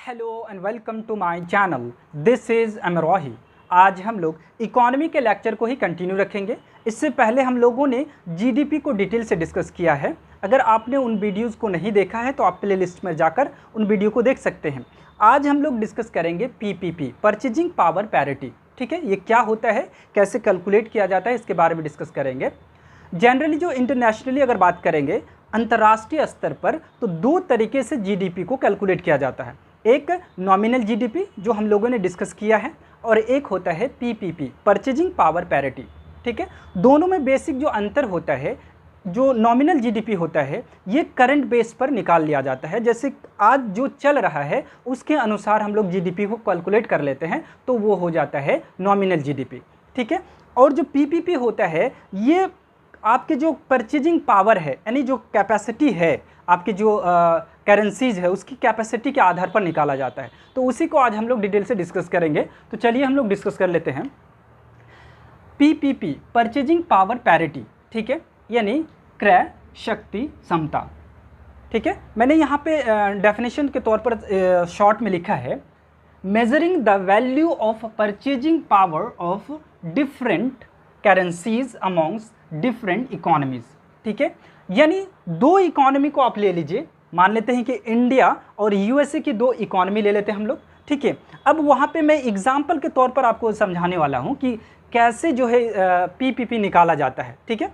Hello and welcome to my channel. This is Amrohi. आज हम लोग इकोनॉमी के लेक्चर को ही कंटिन्यू रखेंगे। इससे पहले हम लोगों ने जीडीपी को डिटेल से डिस्कस किया है। अगर आपने उन वीडियोज़ को नहीं देखा है तो आप प्ले लिस्ट में जाकर उन वीडियो को देख सकते हैं। आज हम लोग डिस्कस करेंगे पीपीपी, परचेजिंग पावर पैरिटी। ठीक है, ये क्या होता है, कैसे कैलकुलेट किया जाता है, इसके बारे में डिस्कस करेंगे। जनरली जो इंटरनेशनली अगर बात करेंगे अंतर्राष्ट्रीय स्तर पर, तो दो तरीके से जीडीपी को कैलकुलेट किया जाता है। एक नॉमिनल जीडीपी जो हम लोगों ने डिस्कस किया है, और एक होता है पीपीपी, परचेजिंग पावर पैरिटी। ठीक है, दोनों में बेसिक जो अंतर होता है, जो नॉमिनल जीडीपी होता है ये करंट बेस पर निकाल लिया जाता है। जैसे आज जो चल रहा है उसके अनुसार हम लोग जीडीपी को कैलकुलेट कर लेते हैं, तो वो हो जाता है नॉमिनल जीडीपी। ठीक है, और जो पीपीपी होता है ये आपके जो परचेजिंग पावर है, यानी जो कैपेसिटी है, आपकी जो करेंसीज है उसकी कैपेसिटी के आधार पर निकाला जाता है। तो उसी को आज हम लोग डिटेल से डिस्कस करेंगे। तो चलिए हम लोग डिस्कस कर लेते हैं पीपीपी, परचेजिंग पावर पैरिटी। ठीक है, यानी क्रय शक्ति समता। ठीक है, मैंने यहाँ पे डेफिनेशन के तौर पर शॉर्ट में लिखा है, measuring the value of purchasing power of different currencies amongst different economies. ठीक है, यानी दो इकोनॉमी को आप ले लीजिए, मान लेते हैं कि इंडिया और यूएसए की दो इकोनॉमी ले लेते हैं हम लोग। ठीक है, अब वहाँ पे मैं एग्जाम्पल के तौर पर आपको समझाने वाला हूँ कि कैसे जो है पीपीपी निकाला जाता है। ठीक है,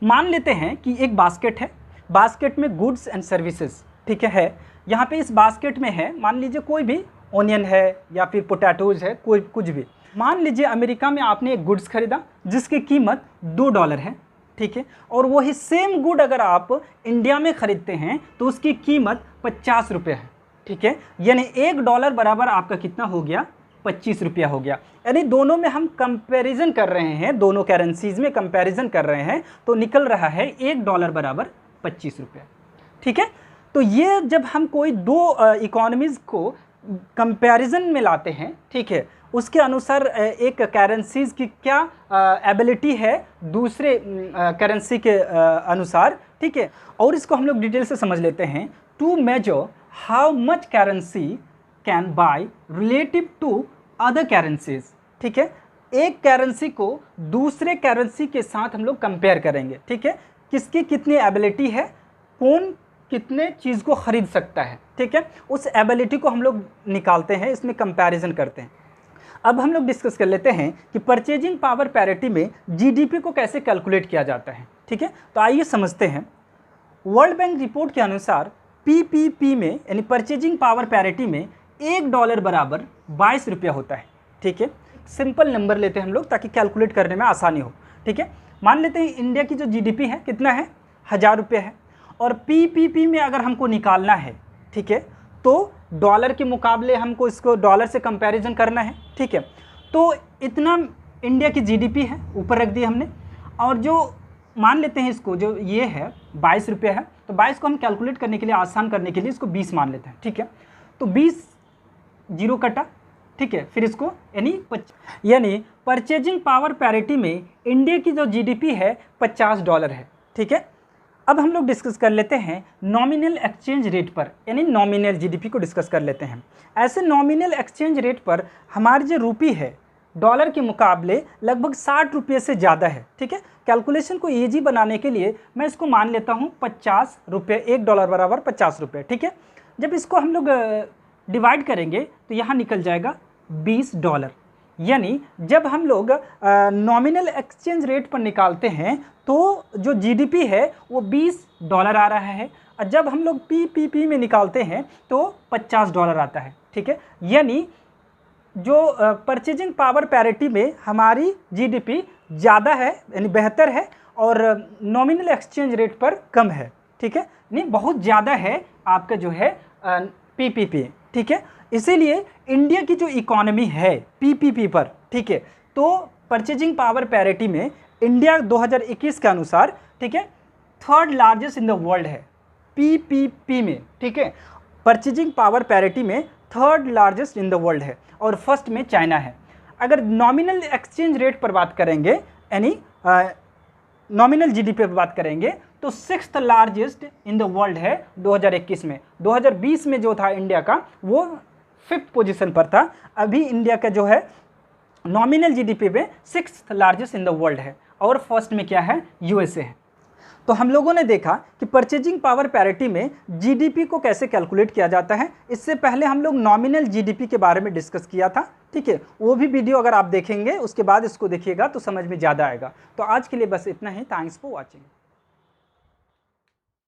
मान लेते हैं कि एक बास्केट है, बास्केट में गुड्स एंड सर्विसेज। ठीक है, यहाँ पे इस बास्केट में है, मान लीजिए कोई भी ऑनियन है या फिर पोटैटोज है, कोई कुछ भी। मान लीजिए अमेरिका में आपने एक गुड्स खरीदा जिसकी कीमत $2 है। ठीक है, और वही सेम गुड अगर आप इंडिया में ख़रीदते हैं तो उसकी कीमत ₹50 है। ठीक है, यानी $1 बराबर आपका कितना हो गया, ₹25 हो गया। यानी दोनों में हम कंपैरिजन कर रहे हैं, दोनों करेंसीज में कंपैरिजन कर रहे हैं, तो निकल रहा है $1 बराबर ₹25। ठीक है, तो ये जब हम कोई दो इकोनॉमीज़ को कंपैरिजन में लाते हैं, ठीक है, उसके अनुसार एक करेंसीज की क्या एबिलिटी है दूसरे करेंसी के अनुसार। ठीक है, और इसको हम लोग डिटेल से समझ लेते हैं। To measure how much currency can buy relative to other currencies. ठीक है, एक करेंसी को दूसरे करेंसी के साथ हम लोग कंपेयर करेंगे। ठीक है, किसकी कितनी एबिलिटी है, कौन कितने चीज़ को ख़रीद सकता है। ठीक है, उस एबिलिटी को हम लोग निकालते हैं, इसमें कंपैरिजन करते हैं। अब हम लोग डिस्कस कर लेते हैं कि परचेजिंग पावर पैरिटी में जीडीपी को कैसे कैलकुलेट किया जाता है। ठीक है, तो आइए समझते हैं। वर्ल्ड बैंक रिपोर्ट के अनुसार पीपीपी में, यानी परचेजिंग पावर पैरिटी में, $1 बराबर ₹22 होता है। ठीक है, सिंपल नंबर लेते हैं हम लोग ताकि कैलकुलेट करने में आसानी हो। ठीक है, मान लेते हैं इंडिया की जो जीडीपी है कितना है, ₹1000 है, और पीपीपी में अगर हमको निकालना है, ठीक है, तो डॉलर के मुकाबले हमको इसको डॉलर से कंपैरिजन करना है। ठीक है, तो इतना इंडिया की जीडीपी है, ऊपर रख दी हमने, और जो मान लेते हैं इसको, जो ये है ₹22 है, तो 22 को हम कैलकुलेट करने के लिए, आसान करने के लिए इसको 20 मान लेते हैं। ठीक है, तो 20 जीरो कटा। ठीक है, फिर इसको यानी परचेजिंग पावर पैरिटी में इंडिया की जो जीडीपी है $50 है। ठीक है, अब हम लोग डिस्कस कर लेते हैं नॉमिनल एक्सचेंज रेट पर, यानी नॉमिनल जीडीपी को डिस्कस कर लेते हैं। ऐसे नॉमिनल एक्सचेंज रेट पर हमारी जो रुपी है डॉलर के मुकाबले लगभग ₹60 से ज़्यादा है। ठीक है, कैलकुलेशन को ईजी बनाने के लिए मैं इसको मान लेता हूँ ₹50, $1 बराबर ₹50। ठीक है, जब इसको हम लोग डिवाइड करेंगे तो यहाँ निकल जाएगा $20। यानी जब हम लोग नॉमिनल एक्सचेंज रेट पर निकालते हैं तो जो जीडीपी है वो $20 आ रहा है, और जब हम लोग पीपीपी में निकालते हैं तो $50 आता है। ठीक है, यानी जो परचेजिंग पावर पैरिटी में हमारी जीडीपी ज़्यादा है, यानी बेहतर है, और नॉमिनल एक्सचेंज रेट पर कम है। ठीक है, नहीं बहुत ज़्यादा है आपका जो है पीपीपी। ठीक है, इसीलिए इंडिया की जो इकोनॉमी है पीपीपी पर, ठीक है, तो परचेजिंग पावर पैरिटी में इंडिया 2021 के अनुसार, ठीक है, 3rd largest in the world है पीपीपी में। ठीक है, परचेजिंग पावर पैरिटी में 3rd largest in the world है, और फर्स्ट में चाइना है। अगर नॉमिनल एक्सचेंज रेट पर बात करेंगे, यानी नॉमिनल जीडीपी पर बात करेंगे तो 6th largest in the world है 2021 में। 2020 में जो था इंडिया का वो 5th पोजीशन पर था। अभी इंडिया का जो है नॉमिनल जीडीपी में 6th largest in the world है और फर्स्ट में क्या है, यूएसए है। तो हम लोगों ने देखा कि परचेजिंग पावर पैरिटी में जीडीपी को कैसे कैलकुलेट किया जाता है। इससे पहले हम लोग नॉमिनल जीडीपी के बारे में डिस्कस किया था, ठीक है। वो भी वीडियो अगर आप देखेंगे उसके बाद इसको देखिएगा तो समझ में ज़्यादा आएगा। तो आज के लिए बस इतना ही। Thanks for watching.